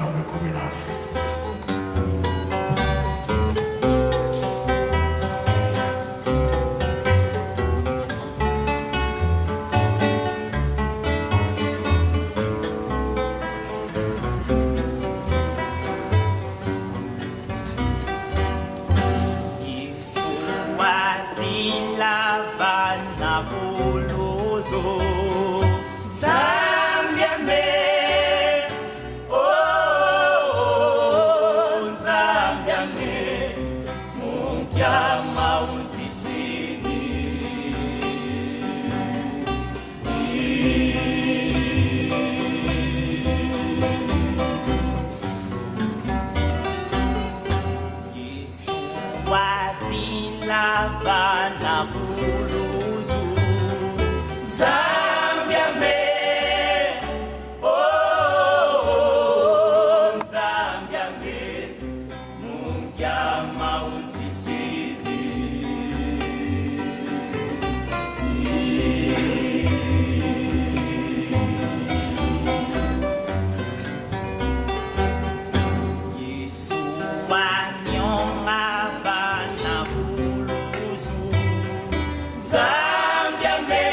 sikamwe kombinacji. Zambia me, oh, Zambia me, munkia mauntisini. Yesu watilava na buluzu. Zambia me, oh, Zambia me, mungia mauntisini. Yesu wanyonga vana buluzu. Zambia me,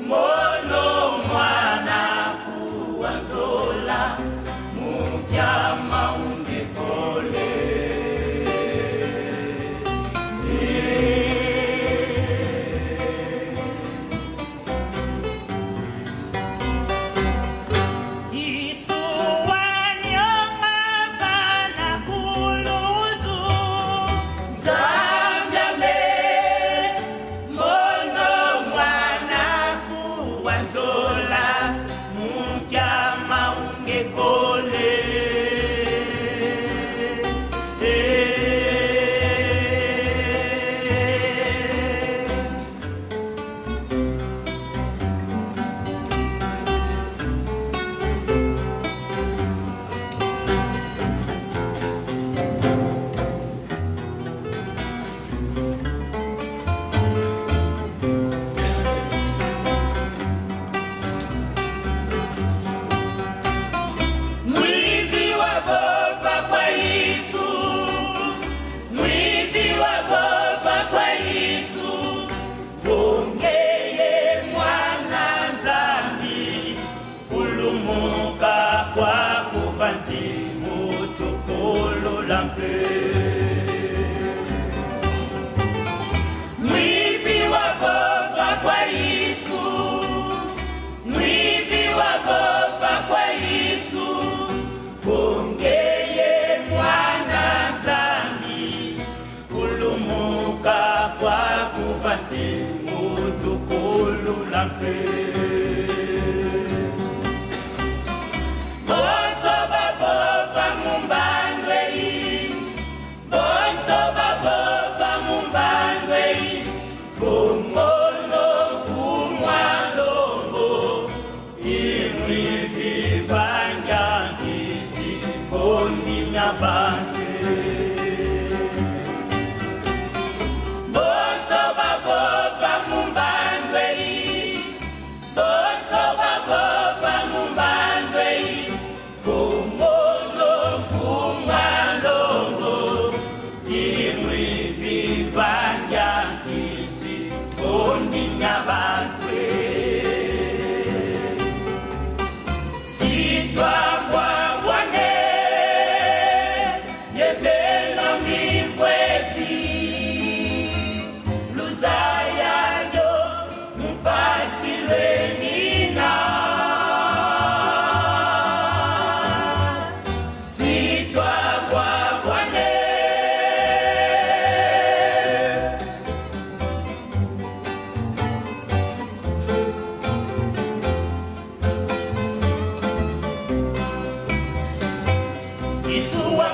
mono mwana kuwanzola, mungia mauntisole. Yesu wanyonga vana buluzu. Zambia me, mono mwana kuwanzola, mungia maungekole. Mwivi wa baba kwa Yesu, mwivi wa baba kwa Yesu, vongeye mwana Nzambi, ulumuka kwa kuvanzi mutukulu lampe. Mwivi wa baba kwa Yesu, mwivi wa baba kwa Yesu, vongeye mwana Nzambi, ulumuka kwa kuvanzi mutukulu lampe. Bonzo bavova mumbandwei, bonzo bavova mumbandwei, vumolo vumwa lombo, imwi vivanja ngisi vondi nyabande. Bonzo bavova mumbandwei, bonzo bavova mumbandwei, vumolo vumwa lombo, imwi vivanja ngisi vondi nyabande. Sitwa kwa bwane, yebelo ngivwezi, luzayayo mpasile nina. Sitwa kwa bwane, Yesu wa